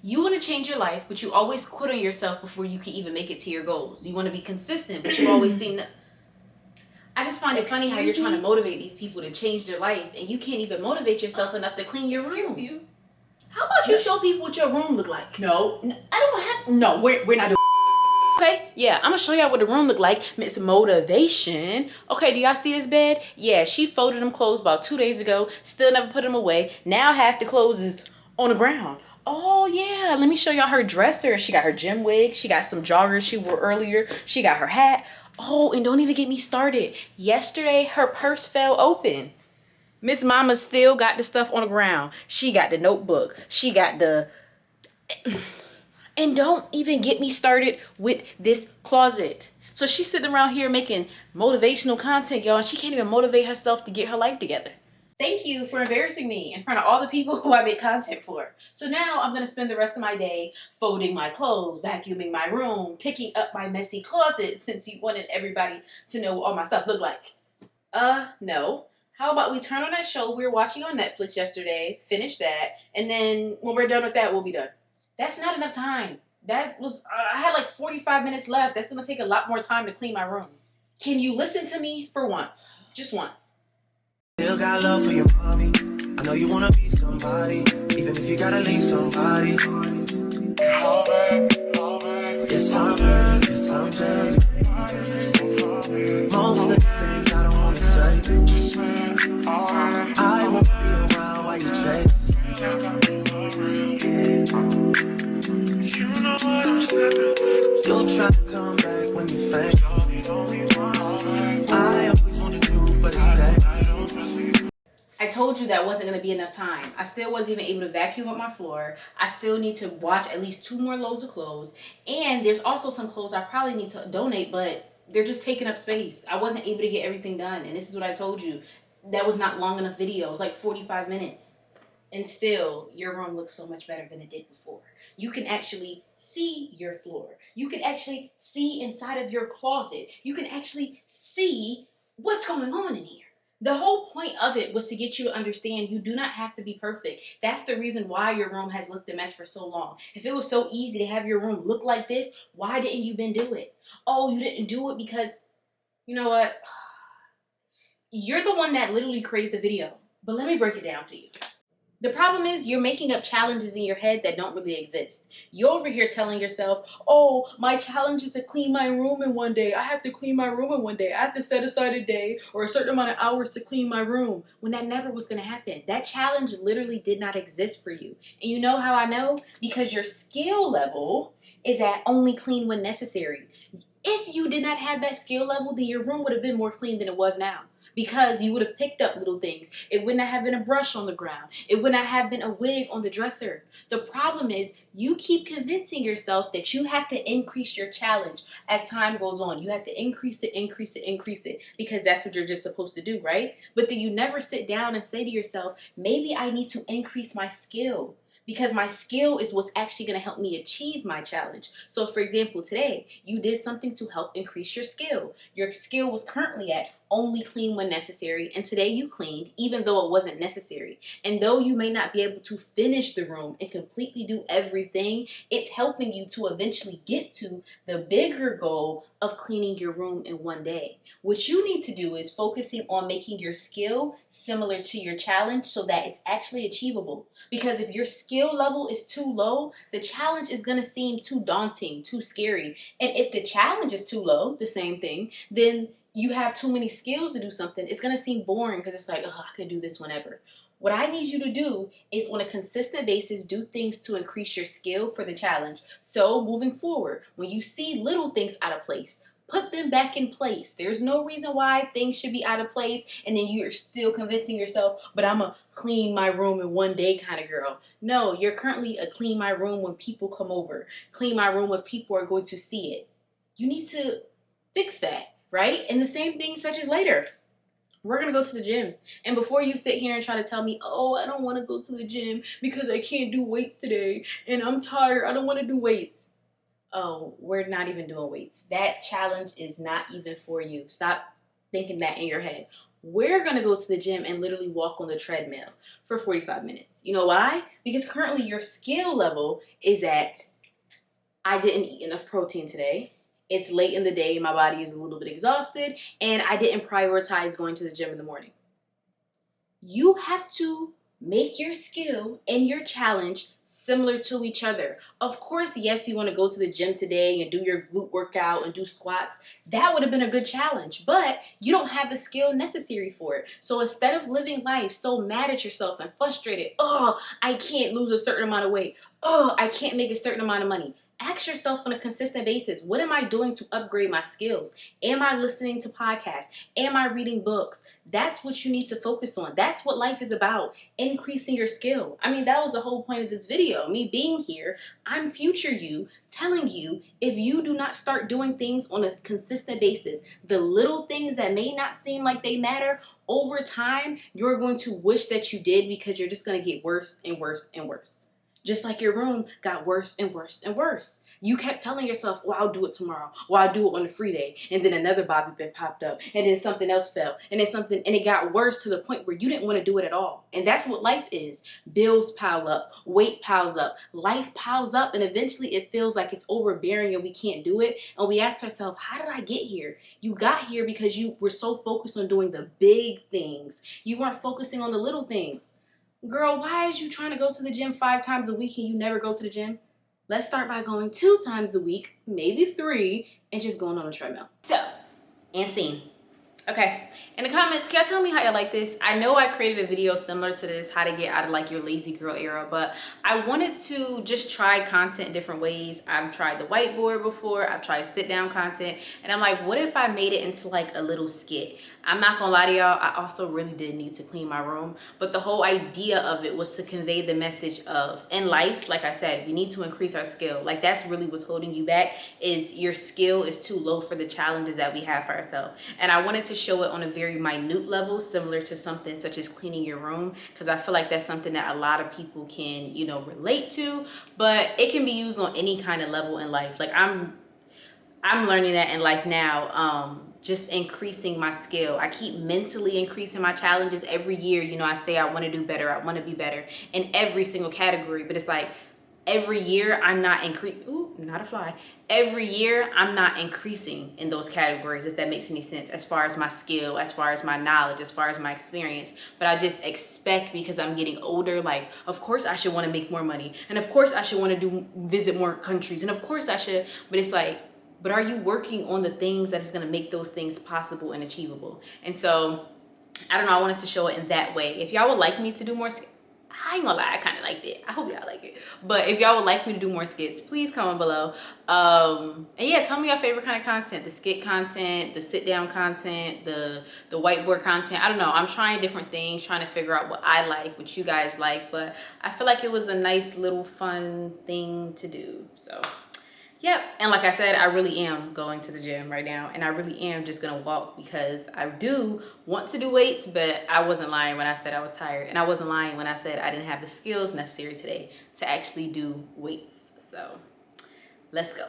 You want to change your life, but you always quit on yourself before you can even make it to your goals. You want to be consistent, but you always seem to... I just find it funny how you're trying to motivate these people to change their life, and you can't even motivate yourself enough to clean your room. Excuse you. How about you show people what your room look like? No. I don't have... No, we're not doing... Okay, yeah, I'm gonna show y'all what the room look like. Miss Motivation. Okay, do y'all see this bed? Yeah, she folded them clothes about 2 days ago. Still never put them away. Now half the clothes is on the ground. Oh yeah, let me show y'all her dresser. She got her gym wig. She got some joggers she wore earlier. She got her hat. Oh, and don't even get me started. Yesterday, her purse fell open. Miss Mama still got the stuff on the ground. She got the notebook. She got the... And don't even get me started with this closet. So she's sitting around here making motivational content, y'all, and she can't even motivate herself to get her life together. Thank you for embarrassing me in front of all the people who I make content for. So now I'm going to spend the rest of my day folding my clothes, vacuuming my room, picking up my messy closet, since you wanted everybody to know what all my stuff looked like. No. How about we turn on that show we were watching on Netflix yesterday, finish that, and then when we're done with that, we'll be done. That's not enough time. That was, I had like 45 minutes left. That's going to take a lot more time to clean my room. Can you listen to me for once? Just once. Still got love for your mommy. I know you want to be somebody, even if you got to leave somebody. Yes, I'm hurt. Yes, I'm jaded. Most of the things I don't want to say. I won't be around while you chase. You'll try to come back when you faint. I always want the truth, but it's dangerous. I told you that wasn't going to be enough time. I still wasn't even able to vacuum up my floor. I still need to wash at least 2 more loads of clothes. And there's also some clothes I probably need to donate, but they're just taking up space. I wasn't able to get everything done. And this is what I told you. That was not long enough video. It was like 45 minutes. And still, your room looks so much better than it did before. You can actually see your floor. You can actually see inside of your closet. You can actually see what's going on in here. The whole point of it was to get you to understand you do not have to be perfect. That's the reason why your room has looked a mess for so long. If it was so easy to have your room look like this, why didn't you been do it? Oh, you didn't do it because, you know what? You're the one that literally created the video. But let me break it down to you. The problem is you're making up challenges in your head that don't really exist. You're over here telling yourself, oh, my challenge is to clean my room in one day. I have to clean my room in one day. I have to set aside a day or a certain amount of hours to clean my room. When that never was going to happen. That challenge literally did not exist for you. And you know how I know? Because your skill level is at only clean when necessary. If you did not have that skill level, then your room would have been more clean than it was now. Because you would have picked up little things. It would not have been a brush on the ground. It would not have been a wig on the dresser. The problem is you keep convincing yourself that you have to increase your challenge as time goes on. You have to increase it because that's what you're just supposed to do, right? But then you never sit down and say to yourself, maybe I need to increase my skill. Because my skill is what's actually going to help me achieve my challenge. So for example, today, you did something to help increase your skill. Your skill was currently at only clean when necessary, and today you cleaned even though it wasn't necessary. And though you may not be able to finish the room and completely do everything, it's helping you to eventually get to the bigger goal of cleaning your room in one day. What you need to do is focusing on making your skill similar to your challenge so that it's actually achievable. Because if your skill level is too low, the challenge is going to seem too daunting, too scary. And if the challenge is too low, the same thing, then you have too many skills to do something, it's going to seem boring because it's like, oh, I can do this whenever. What I need you to do is on a consistent basis, do things to increase your skill for the challenge. So moving forward, when you see little things out of place, put them back in place. There's no reason why things should be out of place and then you're still convincing yourself, but I'm a clean my room in one day kind of girl. No, you're currently a clean my room when people come over. Clean my room if people are going to see it. You need to fix that. Right? And the same thing such as later. We're going to go to the gym. And before you sit here and try to tell me, oh, I don't want to go to the gym because I can't do weights today and I'm tired. I don't want to do weights. Oh, we're not even doing weights. That challenge is not even for you. Stop thinking that in your head. We're gonna go to the gym and literally walk on the treadmill for 45 minutes. You know why? Because currently your skill level is at, I didn't eat enough protein today. It's late in the day, my body is a little bit exhausted, and I didn't prioritize going to the gym in the morning. You have to make your skill and your challenge similar to each other. Of course, yes, you want to go to the gym today and do your glute workout and do squats. That would have been a good challenge, but you don't have the skill necessary for it. So instead of living life so mad at yourself and frustrated, oh, I can't lose a certain amount of weight, oh, I can't make a certain amount of money. Ask yourself on a consistent basis, what am I doing to upgrade my skills? Am I listening to podcasts? Am I reading books? That's what you need to focus on. That's what life is about, increasing your skill. I mean, that was the whole point of this video. Me being here, I'm future you, telling you if you do not start doing things on a consistent basis, the little things that may not seem like they matter, over time, you're going to wish that you did because you're just going to get worse and worse and worse. Just like your room got worse and worse and worse. You kept telling yourself, well, I'll do it tomorrow. Well, I'll do it on a free day. And then another bobby pin popped up. And then something else fell. And then and it got worse to the point where you didn't want to do it at all. And that's what life is. Bills pile up. Weight piles up. Life piles up. And eventually it feels like it's overbearing and we can't do it. And we ask ourselves, how did I get here? You got here because you were so focused on doing the big things. You weren't focusing on the little things. Girl, why is you trying to go to the gym 5 times a week and you never go to the gym? Let's start by going 2 times a week, maybe 3, and just going on a treadmill. So, and scene. Okay, in the comments, can y'all tell me how y'all like this? I know I created a video similar to this, how to get out of like your lazy girl era, but I wanted to just try content in different ways. I've tried the whiteboard before, I've tried sit down content, and I'm like, what if I made it into like a little skit? I'm not gonna lie to y'all, I also really did need to clean my room, but the whole idea of it was to convey the message of, in life, like I said, we need to increase our skill. Like that's really what's holding you back, is your skill is too low for the challenges that we have for ourselves. And I wanted to show it on a very minute level, similar to something such as cleaning your room, because I feel like that's something that a lot of people can, you know, relate to, but it can be used on any kind of level in life. Like I'm learning that in life now, just increasing my skill. I keep mentally increasing my challenges every year. You know, I say I want to do better, I want to be better in every single category, but it's like every year I'm not not a fly. Every year I'm not increasing in those categories, if that makes any sense, as far as my skill, as far as my knowledge, as far as my experience. But I just expect, because I'm getting older, like, of course I should want to make more money. And of course I should want to visit more countries. And of course I should, but it's like, but are you working on the things that is going to make those things possible and achievable? And so, I don't know, I want us to show it in that way. If y'all would like me to do more, I ain't gonna lie, I kind of liked it. I hope y'all like it. But if y'all would like me to do more skits, please comment below. And yeah, tell me your favorite kind of content. The skit content, the sit down content, the whiteboard content. I don't know. I'm trying different things, trying to figure out what I like, what you guys like. But I feel like it was a nice little fun thing to do. So yep, and like I said, I really am going to the gym right now, and I really am just gonna walk because I do want to do weights, but I wasn't lying when I said I was tired, and I wasn't lying when I said I didn't have the skills necessary today to actually do weights. So let's go.